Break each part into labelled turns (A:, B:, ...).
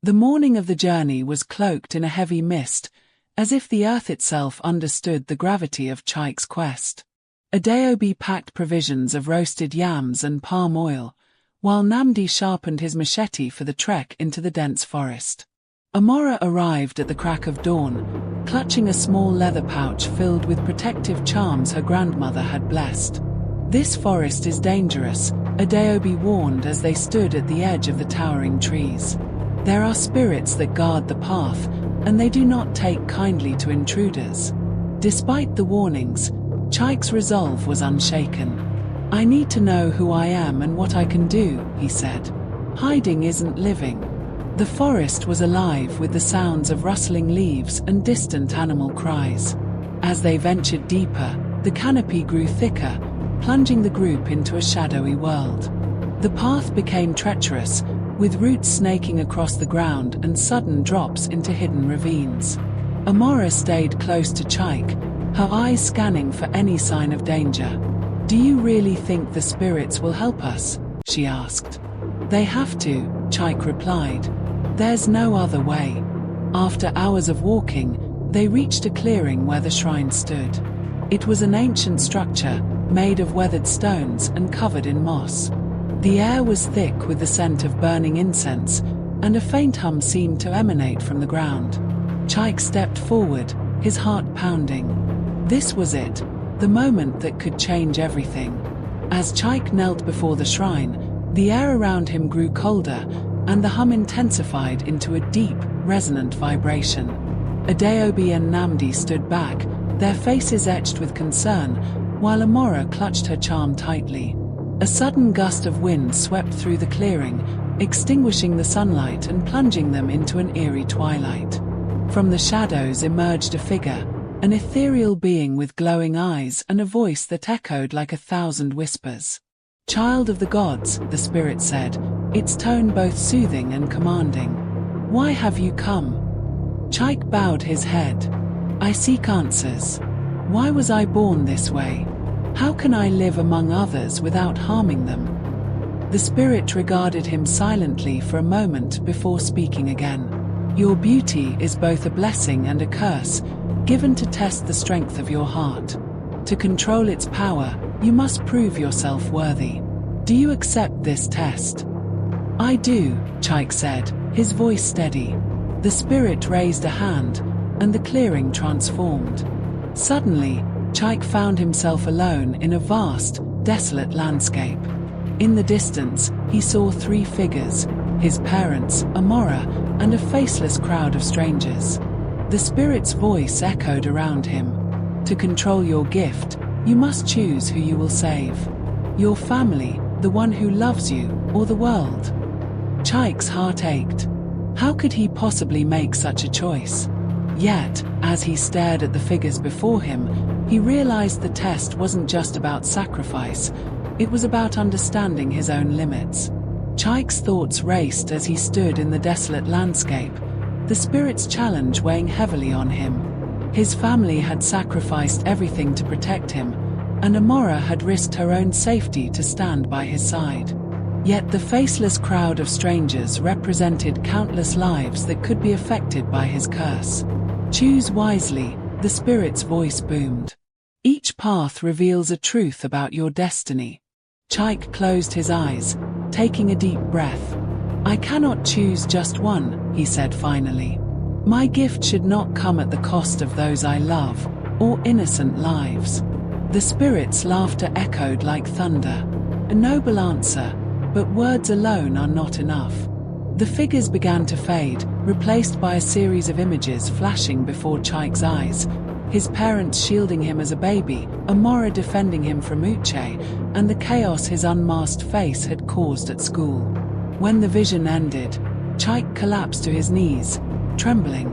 A: The morning of the journey was cloaked in a heavy mist, as if the earth itself understood the gravity of Chike's quest. Adeobi packed provisions of roasted yams and palm oil, while Nnamdi sharpened his machete for the trek into the dense forest. Amora arrived at the crack of dawn, clutching a small leather pouch filled with protective charms her grandmother had blessed. "This forest is dangerous," Adeobi warned as they stood at the edge of the towering trees. "There are spirits that guard the path, and they do not take kindly to intruders." Despite the warnings, Chike's resolve was unshaken. "I need to know who I am and what I can do," he said. "Hiding isn't living." The forest was alive with the sounds of rustling leaves and distant animal cries. As they ventured deeper, the canopy grew thicker, plunging the group into a shadowy world. The path became treacherous, with roots snaking across the ground and sudden drops into hidden ravines. Amora stayed close to Chike, her eyes scanning for any sign of danger. "Do you really think the spirits will help us?" she asked. "They have to," Chike replied. "There's no other way." After hours of walking, they reached a clearing where the shrine stood. It was an ancient structure, made of weathered stones and covered in moss. The air was thick with the scent of burning incense, and a faint hum seemed to emanate from the ground. Chike stepped forward, his heart pounding. This was it, the moment that could change everything. As Chike knelt before the shrine, the air around him grew colder, and the hum intensified into a deep, resonant vibration. Adeobi and Nnamdi stood back, their faces etched with concern, while Amora clutched her charm tightly. A sudden gust of wind swept through the clearing, extinguishing the sunlight and plunging them into an eerie twilight. From the shadows emerged a figure, an ethereal being with glowing eyes and a voice that echoed like 1,000 whispers. "Child of the gods," the spirit said, its tone both soothing and commanding. "Why have you come?" Chike bowed his head. "I seek answers. Why was I born this way? How can I live among others without harming them?" The spirit regarded him silently for a moment before speaking again. "Your beauty is both a blessing and a curse, given to test the strength of your heart. To control its power, you must prove yourself worthy. Do you accept this test?" "I do," Chike said, his voice steady. The spirit raised a hand, and the clearing transformed. Suddenly, Chike found himself alone in a vast, desolate landscape. In the distance, he saw 3 figures, his parents, Amora, and a faceless crowd of strangers. The spirit's voice echoed around him. "To control your gift, you must choose who you will save. Your family, the one who loves you, or the world." Chike's heart ached. How could he possibly make such a choice? Yet, as he stared at the figures before him, he realized the test wasn't just about sacrifice, it was about understanding his own limits. Chike's thoughts raced as he stood in the desolate landscape, the spirit's challenge weighing heavily on him. His family had sacrificed everything to protect him, and Amora had risked her own safety to stand by his side. Yet the faceless crowd of strangers represented countless lives that could be affected by his curse. "Choose wisely," the spirit's voice boomed. "Each path reveals a truth about your destiny." Chike closed his eyes, taking a deep breath. "I cannot choose just one," he said finally. "My gift should not come at the cost of those I love, or innocent lives." The spirit's laughter echoed like thunder. A noble answer, but words alone are not enough. The figures began to fade, replaced by a series of images flashing before Chike's eyes. His parents shielding him as a baby, Amora defending him from Uche, and the chaos his unmasked face had caused at school. When the vision ended, Chike collapsed to his knees, trembling.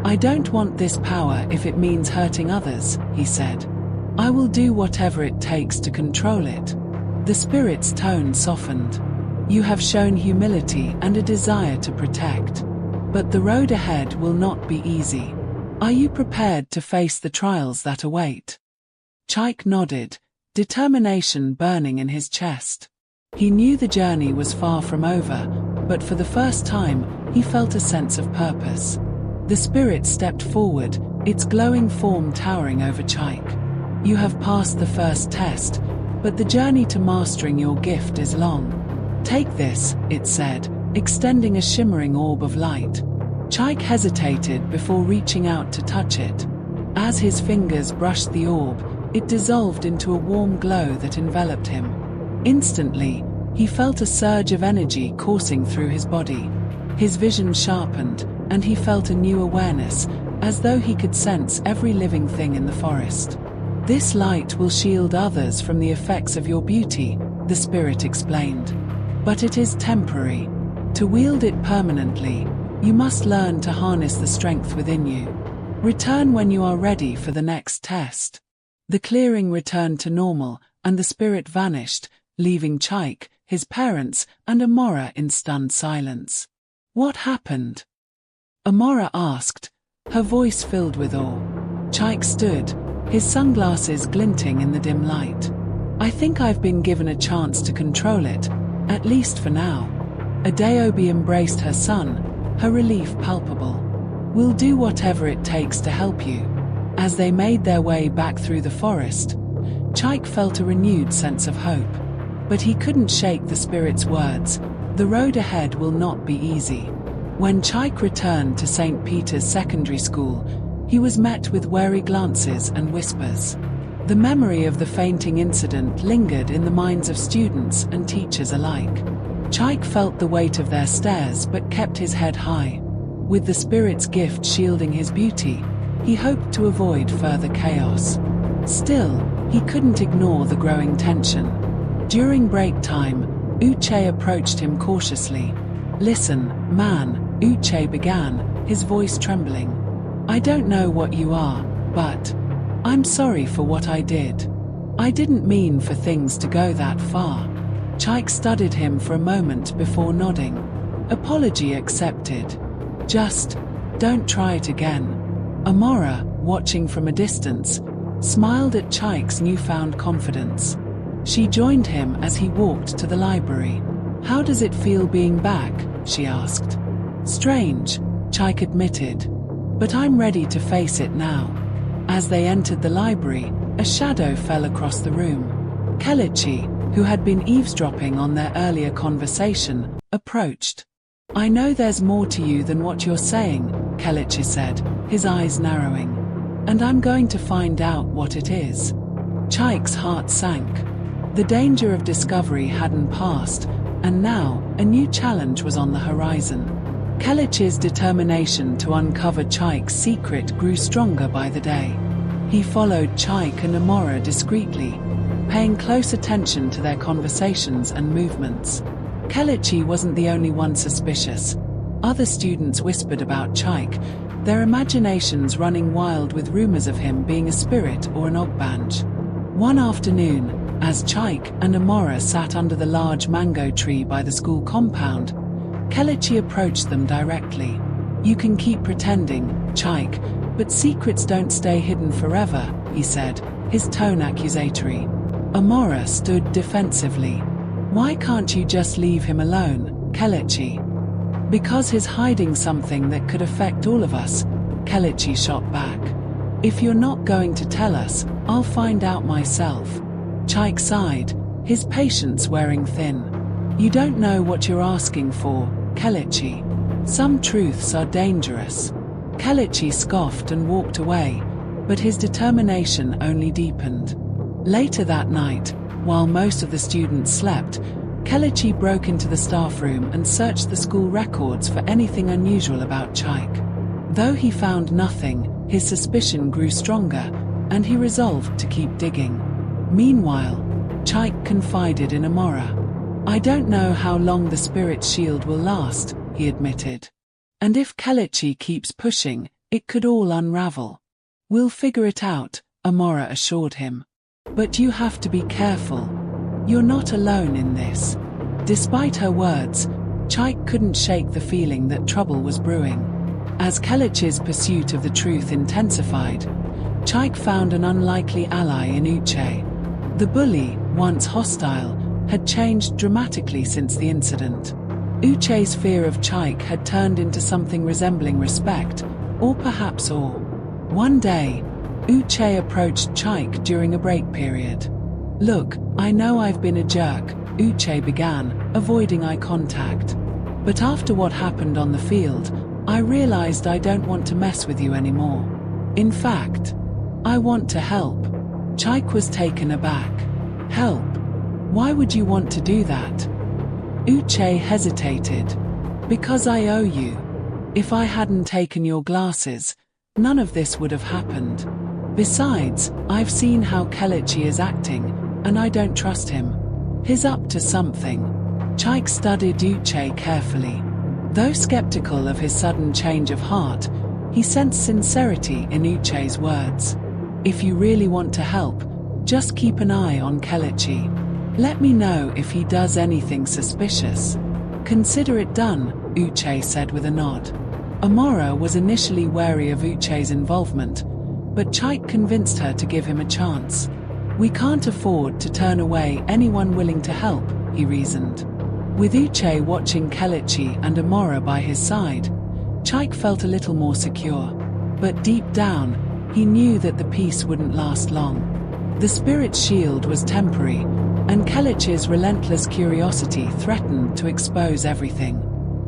A: "I don't want this power if it means hurting others," he said. "I will do whatever it takes to control it." The spirit's tone softened. "You have shown humility and a desire to protect. But the road ahead will not be easy. Are you prepared to face the trials that await?" Chike nodded, determination burning in his chest. He knew the journey was far from over, but for the first time, he felt a sense of purpose. The spirit stepped forward, its glowing form towering over Chike. "You have passed the first test, but the journey to mastering your gift is long. Take this," it said, extending a shimmering orb of light. Chike hesitated before reaching out to touch it. As his fingers brushed the orb, it dissolved into a warm glow that enveloped him. Instantly, he felt a surge of energy coursing through his body. His vision sharpened, and he felt a new awareness, as though he could sense every living thing in the forest. "This light will shield others from the effects of your beauty," the spirit explained. "But it is temporary. To wield it permanently, you must learn to harness the strength within you. Return when you are ready for the next test." The clearing returned to normal, and the spirit vanished, leaving Chike, his parents, and Amora in stunned silence. "What happened?" Amora asked, her voice filled with awe. Chike stood, his sunglasses glinting in the dim light. "I think I've been given a chance to control it, at least for now." Adeobi embraced her son, her relief palpable. "We'll do whatever it takes to help you." As they made their way back through the forest, Chike felt a renewed sense of hope. But he couldn't shake the spirit's words, "The road ahead will not be easy." When Chike returned to St. Peter's Secondary School, he was met with wary glances and whispers. The memory of the fainting incident lingered in the minds of students and teachers alike. Chike felt the weight of their stares but kept his head high. With the spirit's gift shielding his beauty, he hoped to avoid further chaos. Still, he couldn't ignore the growing tension. During break time, Uche approached him cautiously. "Listen, man," Uche began, his voice trembling. "I don't know what you are, but I'm sorry for what I did. I didn't mean for things to go that far." Chike studied him for a moment before nodding. "Apology accepted. Just don't try it again." Amora, watching from a distance, smiled at Chike's newfound confidence. She joined him as he walked to the library. "How does it feel being back?" she asked. "Strange," Chike admitted. "But I'm ready to face it now." As they entered the library, a shadow fell across the room. Kelechi, who had been eavesdropping on their earlier conversation, approached. "I know there's more to you than what you're saying," Kelechi said, his eyes narrowing. "And I'm going to find out what it is." Chike's heart sank. The danger of discovery hadn't passed, and now, a new challenge was on the horizon. Kelechi's determination to uncover Chike's secret grew stronger by the day. He followed Chike and Amora discreetly, paying close attention to their conversations and movements. Kelechi wasn't the only one suspicious. Other students whispered about Chike, their imaginations running wild with rumors of him being a spirit or an ogbanj. One afternoon, as Chike and Amora sat under the large mango tree by the school compound, Kelechi approached them directly. "You can keep pretending, Chike, but secrets don't stay hidden forever," he said, his tone accusatory. Amora stood defensively. "Why can't you just leave him alone, Kelechi?" "Because he's hiding something that could affect all of us," Kelechi shot back. "If you're not going to tell us, I'll find out myself." Chike sighed, his patience wearing thin. "You don't know what you're asking for, Kelechi. Some truths are dangerous." Kelechi scoffed and walked away, but his determination only deepened. Later that night, while most of the students slept, Kelechi broke into the staff room and searched the school records for anything unusual about Chike. Though he found nothing, his suspicion grew stronger, and he resolved to keep digging. Meanwhile, Chike confided in Amora. "I don't know how long the spirit's shield will last," he admitted. "And if Kelechi keeps pushing, it could all unravel." "We'll figure it out," Amora assured him. "But you have to be careful. You're not alone in this." Despite her words, Chike couldn't shake the feeling that trouble was brewing. As Kelechi's pursuit of the truth intensified, Chike found an unlikely ally in Uche. The bully, once hostile, had changed dramatically since the incident. Uche's fear of Chike had turned into something resembling respect, or perhaps awe. One day, Uche approached Chike during a break period. "Look, I know I've been a jerk," Uche began, avoiding eye contact. "But after what happened on the field, I realized I don't want to mess with you anymore. In fact, I want to help." Chike was taken aback. "Help? Why would you want to do that?" Uche hesitated. "Because I owe you. If I hadn't taken your glasses, none of this would have happened. Besides, I've seen how Kelechi is acting, and I don't trust him. He's up to something." Chike studied Uche carefully. Though skeptical of his sudden change of heart, he sensed sincerity in Uche's words. "If you really want to help, just keep an eye on Kelechi. Let me know if he does anything suspicious." "Consider it done," Uche said with a nod. Amora was initially wary of Uche's involvement, but Chike convinced her to give him a chance. "We can't afford to turn away anyone willing to help," he reasoned. With Uche watching Kelechi and Amora by his side, Chike felt a little more secure. But deep down, he knew that the peace wouldn't last long. The spirit's shield was temporary, and Kelechi's relentless curiosity threatened to expose everything.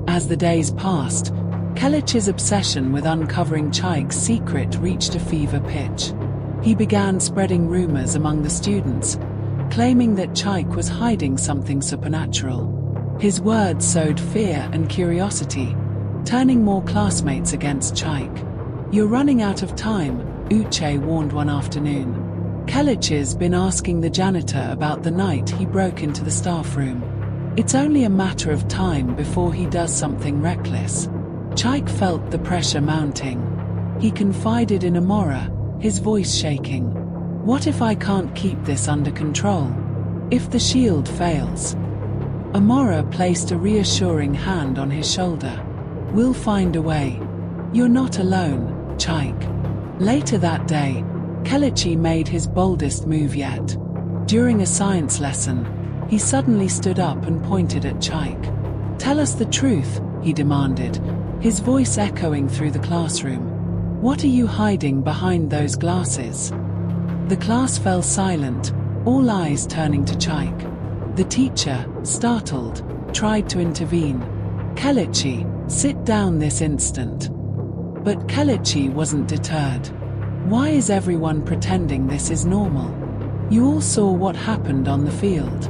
A: As the days passed, Kelechi's obsession with uncovering Chike's secret reached a fever pitch. He began spreading rumors among the students, claiming that Chike was hiding something supernatural. His words sowed fear and curiosity, turning more classmates against Chike. "You're running out of time," Uche warned one afternoon. "Kelechi's been asking the janitor about the night he broke into the staff room. It's only a matter of time before he does something reckless." Chike felt the pressure mounting. He confided in Amora, his voice shaking. "What if I can't keep this under control? If the shield fails?" Amora placed a reassuring hand on his shoulder. "We'll find a way. You're not alone, Chike." Later that day, Kelechi made his boldest move yet. During a science lesson, he suddenly stood up and pointed at Chike. "Tell us the truth," he demanded, his voice echoing through the classroom. "What are you hiding behind those glasses?" The class fell silent, all eyes turning to Chike. The teacher, startled, tried to intervene. "Kelechi, sit down this instant." But Kelechi wasn't deterred. "Why is everyone pretending this is normal? You all saw what happened on the field."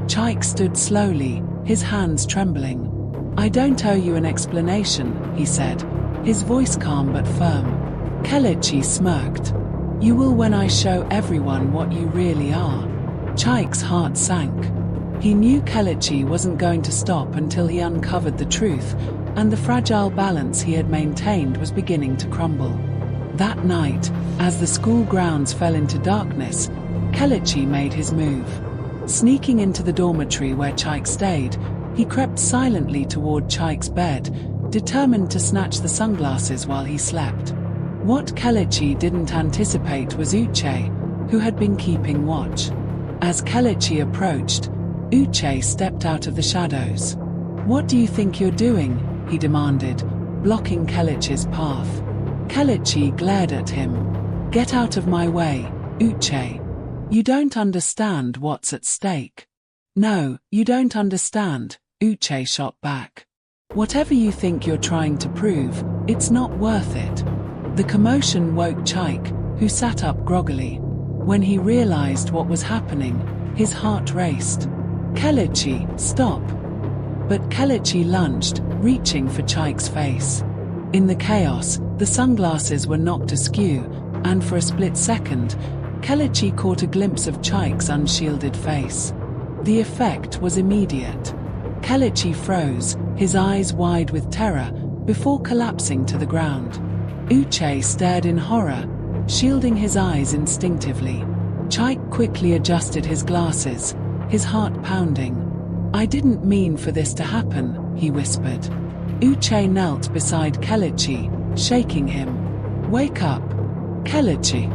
A: Chike stood slowly, his hands trembling. "I don't owe you an explanation," he said, his voice calm but firm. Kelechi smirked. "You will when I show everyone what you really are." Chike's heart sank. He knew Kelechi wasn't going to stop until he uncovered the truth, and the fragile balance he had maintained was beginning to crumble. That night, as the school grounds fell into darkness, Kelechi made his move. Sneaking into the dormitory where Chike stayed, he crept silently toward Chike's bed, determined to snatch the sunglasses while he slept. What Kelechi didn't anticipate was Uche, who had been keeping watch. As Kelechi approached, Uche stepped out of the shadows. "What do you think you're doing?" he demanded, blocking Kelechi's path. Kelechi glared at him. "Get out of my way, Uche. You don't understand what's at stake." "No, you don't understand," Uche shot back. "Whatever you think you're trying to prove, it's not worth it." The commotion woke Chike, who sat up groggily. When he realized what was happening, his heart raced. "Kelechi, stop!" But Kelechi lunged, reaching for Chike's face. In the chaos, the sunglasses were knocked askew, and for a split second, Kelechi caught a glimpse of Chike's unshielded face. The effect was immediate. Kelechi froze, his eyes wide with terror, before collapsing to the ground. Uche stared in horror, shielding his eyes instinctively. Chike quickly adjusted his glasses, his heart pounding. "I didn't mean for this to happen," he whispered. Uche knelt beside Kelechi, shaking him. "Wake up, Kelechi."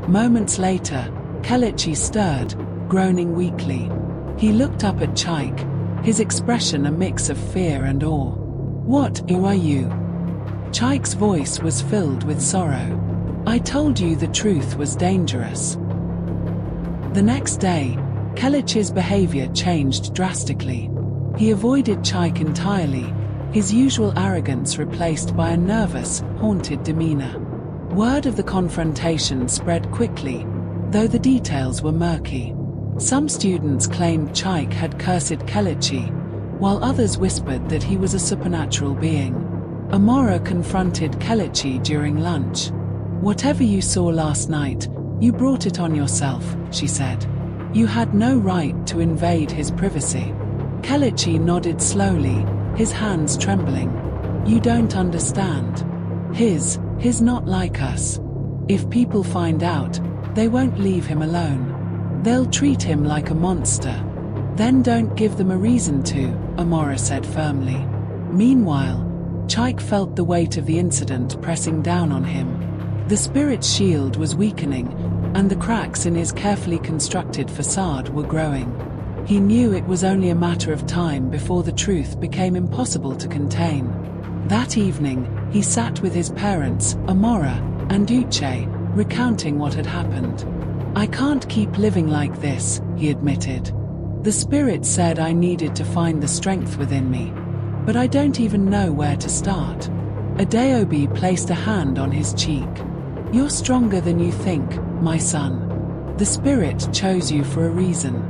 A: Moments later, Kelechi stirred, groaning weakly. He looked up at Chike, his expression a mix of fear and awe. "What are you?" Chike's voice was filled with sorrow. "I told you the truth was dangerous." The next day, Kelechi's behavior changed drastically. He avoided Chike entirely, his usual arrogance replaced by a nervous, haunted demeanor. Word of the confrontation spread quickly, though the details were murky. Some students claimed Chike had cursed Kelechi, while others whispered that he was a supernatural being. Amora confronted Kelechi during lunch. "Whatever you saw last night, you brought it on yourself," she said. "You had no right to invade his privacy." Kelechi nodded slowly, his hands trembling. "You don't understand. He's not like us. If people find out, they won't leave him alone. They'll treat him like a monster. Then don't give them a reason to," Amora said firmly. Meanwhile, Chike felt the weight of the incident pressing down on him. The spirit's shield was weakening, and the cracks in his carefully constructed facade were growing. He knew it was only a matter of time before the truth became impossible to contain. That evening, he sat with his parents, Amora and Uche, recounting what had happened. "I can't keep living like this," he admitted. "The spirit said I needed to find the strength within me, but I don't even know where to start." Adeobi placed a hand on his cheek. "You're stronger than you think, my son. The spirit chose you for a reason.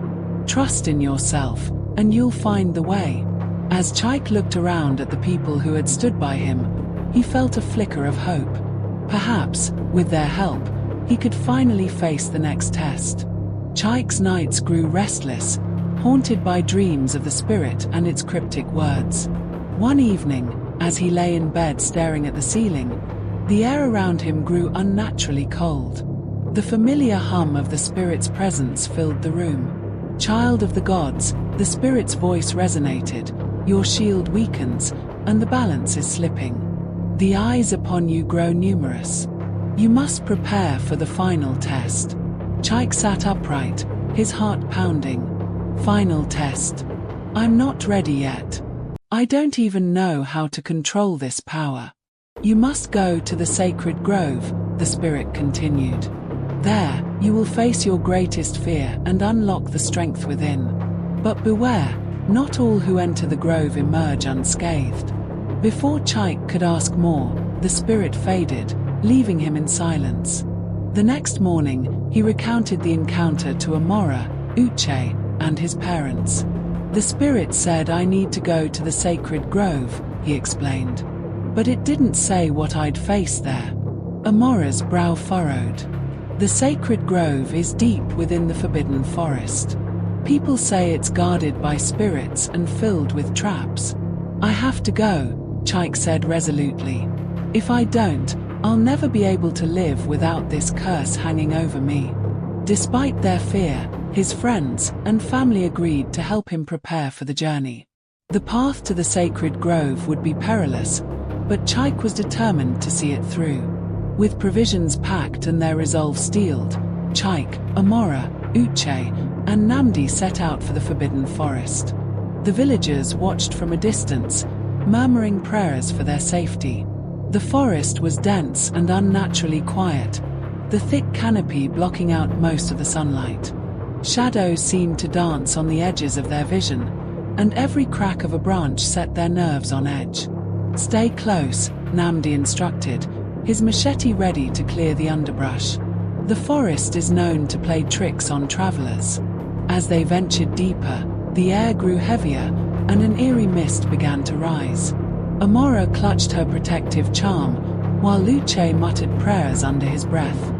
A: Trust in yourself, and you'll find the way." As Chike looked around at the people who had stood by him, he felt a flicker of hope. Perhaps, with their help, he could finally face the next test. Chike's nights grew restless, haunted by dreams of the spirit and its cryptic words. One evening, as he lay in bed staring at the ceiling, the air around him grew unnaturally cold. The familiar hum of the spirit's presence filled the room. "Child of the gods," the spirit's voice resonated, "your shield weakens, and the balance is slipping. The eyes upon you grow numerous. You must prepare for the final test." Chike sat upright, his heart pounding. "Final test? I'm not ready yet. I don't even know how to control this power." "You must go to the sacred grove," the spirit continued. "There, you will face your greatest fear and unlock the strength within. But beware, not all who enter the grove emerge unscathed." Before Chike could ask more, the spirit faded, leaving him in silence. The next morning, he recounted the encounter to Amora, Uche, and his parents. "The spirit said I need to go to the sacred grove," he explained. "But it didn't say what I'd face there." Amora's brow furrowed. "The sacred grove is deep within the forbidden forest. People say it's guarded by spirits and filled with traps." "I have to go," Chike said resolutely. "If I don't, I'll never be able to live without this curse hanging over me." Despite their fear, his friends and family agreed to help him prepare for the journey. The path to the sacred grove would be perilous, but Chike was determined to see it through. With provisions packed and their resolve steeled, Chike, Amora, Uche, and Namdi set out for the forbidden forest. The villagers watched from a distance, murmuring prayers for their safety. The forest was dense and unnaturally quiet, the thick canopy blocking out most of the sunlight. Shadows seemed to dance on the edges of their vision, and every crack of a branch set their nerves on edge. "Stay close," Namdi instructed, his machete ready to clear the underbrush. The forest is known to play tricks on travelers. As they ventured deeper, the air grew heavier, and an eerie mist began to rise. Amora clutched her protective charm, while Luce muttered prayers under his breath.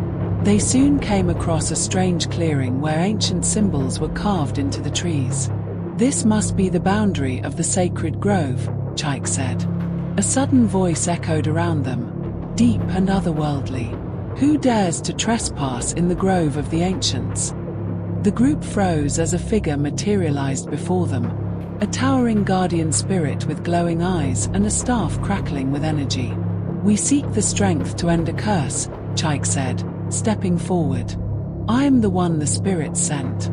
A: They soon came across a strange clearing where ancient symbols were carved into the trees. "This must be the boundary of the sacred grove," Chike said. A sudden voice echoed around them, deep and otherworldly. "Who dares to trespass in the grove of the ancients?" The group froze as a figure materialized before them, a towering guardian spirit with glowing eyes and a staff crackling with energy. "We seek the strength to end a curse," Chike said, stepping forward. "I am the one the spirit sent."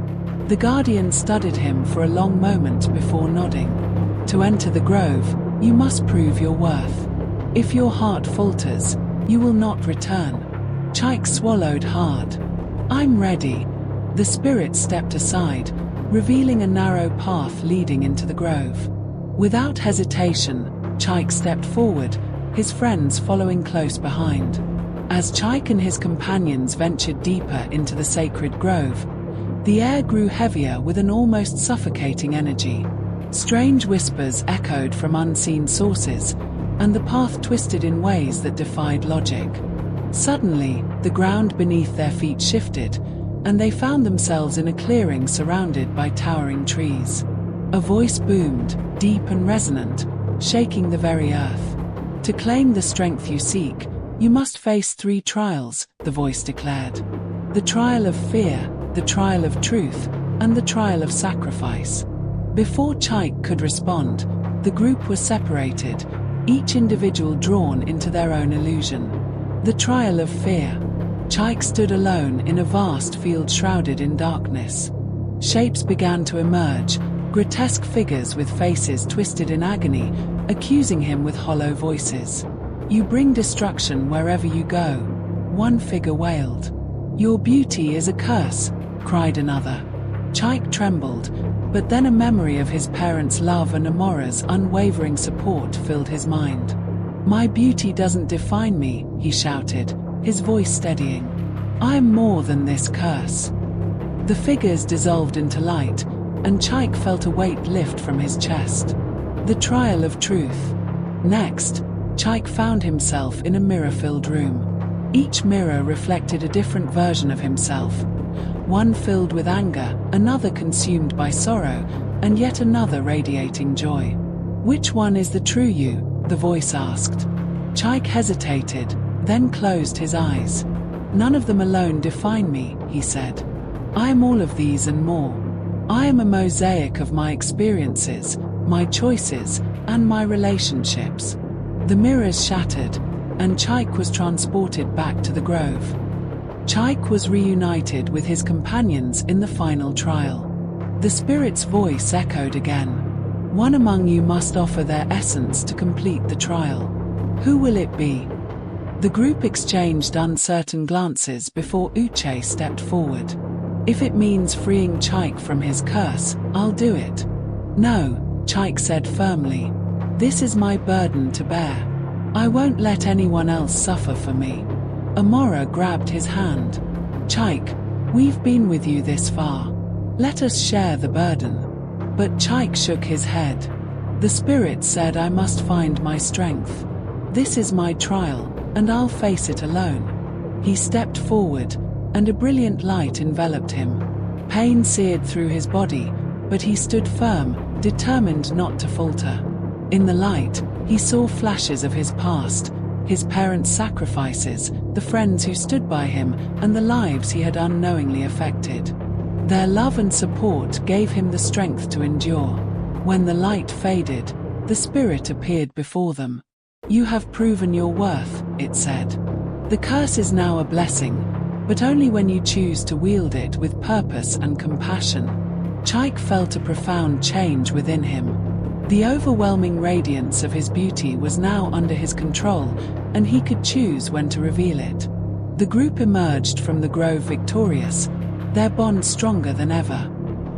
A: The guardian studied him for a long moment before nodding. To enter the grove, you must prove your worth. If your heart falters, you will not return. Chike swallowed hard. I'm ready. The spirit stepped aside, revealing a narrow path leading into the grove. Without hesitation, Chike stepped forward, his friends following close behind. As Chike and his companions ventured deeper into the sacred grove, the air grew heavier with an almost suffocating energy. Strange whispers echoed from unseen sources, and the path twisted in ways that defied logic. Suddenly, the ground beneath their feet shifted, and they found themselves in a clearing surrounded by towering trees. A voice boomed, deep and resonant, shaking the very earth. To claim the strength you seek, you must face 3 trials, the voice declared. The trial of fear, the trial of truth, and the trial of sacrifice. Before Chike could respond, the group was separated, each individual drawn into their own illusion. The trial of fear. Chike stood alone in a vast field shrouded in darkness. Shapes began to emerge, grotesque figures with faces twisted in agony, accusing him with hollow voices. You bring destruction wherever you go, one figure wailed. Your beauty is a curse, cried another. Chike trembled, but then a memory of his parents' love and Amora's unwavering support filled his mind. My beauty doesn't define me, he shouted, his voice steadying. I am more than this curse. The figures dissolved into light, and Chike felt a weight lift from his chest. The trial of truth. Next, Chike found himself in a mirror-filled room. Each mirror reflected a different version of himself. One filled with anger, another consumed by sorrow, and yet another radiating joy. Which one is the true you? The voice asked. Chike hesitated, then closed his eyes. None of them alone define me, he said. I am all of these and more. I am a mosaic of my experiences, my choices, and my relationships. The mirrors shattered, and Chike was transported back to the grove. Chike was reunited with his companions in the final trial. The spirit's voice echoed again. One among you must offer their essence to complete the trial. Who will it be? The group exchanged uncertain glances before Chike stepped forward. If it means freeing Chike from his curse, I'll do it. No, Chike said firmly. This is my burden to bear. I won't let anyone else suffer for me. Amora grabbed his hand. Chike, we've been with you this far. Let us share the burden. But Chike shook his head. The spirit said I must find my strength. This is my trial, and I'll face it alone. He stepped forward, and a brilliant light enveloped him. Pain seared through his body, but he stood firm, determined not to falter. In the light, he saw flashes of his past, his parents' sacrifices, the friends who stood by him, and the lives he had unknowingly affected. Their love and support gave him the strength to endure. When the light faded, the spirit appeared before them. You have proven your worth, it said. The curse is now a blessing, but only when you choose to wield it with purpose and compassion. Chike felt a profound change within him. The overwhelming radiance of his beauty was now under his control, and he could choose when to reveal it. The group emerged from the grove victorious, their bond stronger than ever.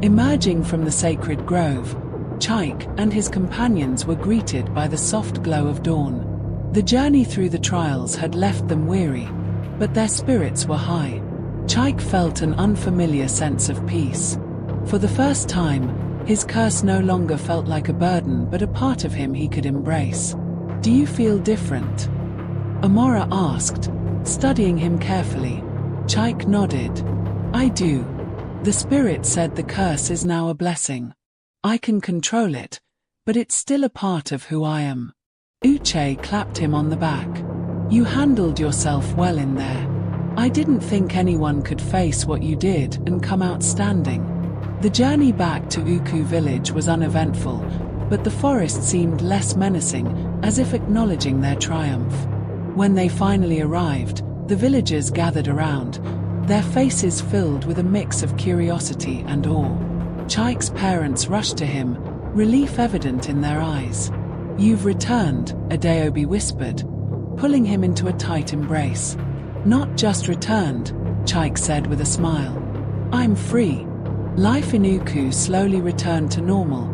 A: Emerging from the sacred grove, Chike and his companions were greeted by the soft glow of dawn. The journey through the trials had left them weary, but their spirits were high. Chike felt an unfamiliar sense of peace. For the first time, his curse no longer felt like a burden but a part of him he could embrace. Do you feel different? Amora asked, studying him carefully. Chike nodded. I do. The spirit said the curse is now a blessing. I can control it, but it's still a part of who I am. Chike clapped him on the back. You handled yourself well in there. I didn't think anyone could face what you did and come out standing. The journey back to Uku village was uneventful, but the forest seemed less menacing, as if acknowledging their triumph. When they finally arrived, the villagers gathered around, their faces filled with a mix of curiosity and awe. Chike's parents rushed to him, relief evident in their eyes. "You've returned," Adeobi whispered, pulling him into a tight embrace. "Not just returned," Chike said with a smile. "I'm free." Life in Uku slowly returned to normal,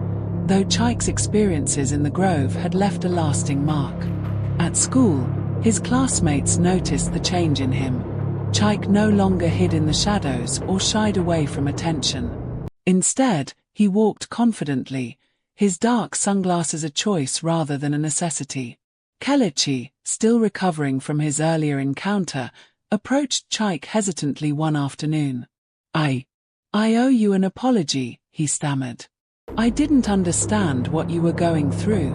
A: though Chike's experiences in the grove had left a lasting mark. At school, his classmates noticed the change in him. Chike no longer hid in the shadows or shied away from attention. Instead, he walked confidently, his dark sunglasses a choice rather than a necessity. Kelechi, still recovering from his earlier encounter, approached Chike hesitantly one afternoon. I owe you an apology," he stammered. "I didn't understand what you were going through."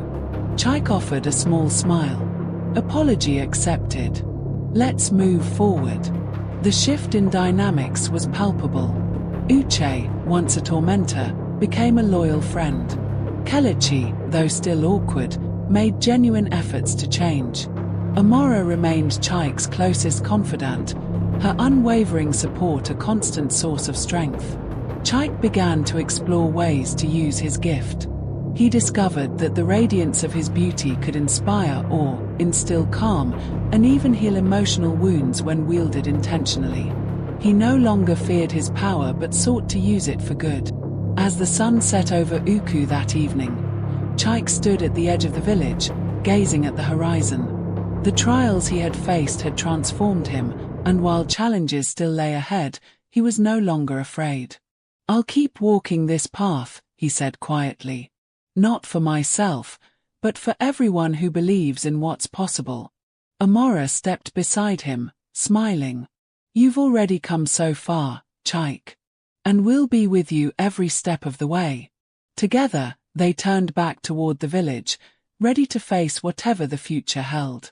A: Chike offered a small smile. "Apology accepted. Let's move forward." The shift in dynamics was palpable. Uche, once a tormentor, became a loyal friend. Kelechi, though still awkward, made genuine efforts to change. Amora remained Chike's closest confidant, her unwavering support a constant source of strength. Chike began to explore ways to use his gift. He discovered that the radiance of his beauty could inspire awe, instill calm, and even heal emotional wounds when wielded intentionally. He no longer feared his power but sought to use it for good. As the sun set over Uku that evening, Chike stood at the edge of the village, gazing at the horizon. The trials he had faced had transformed him, and while challenges still lay ahead, he was no longer afraid. "I'll keep walking this path," he said quietly. "Not for myself, but for everyone who believes in what's possible." Amora stepped beside him, smiling. "You've already come so far, Chike. And we'll be with you every step of the way." Together, they turned back toward the village, ready to face whatever the future held.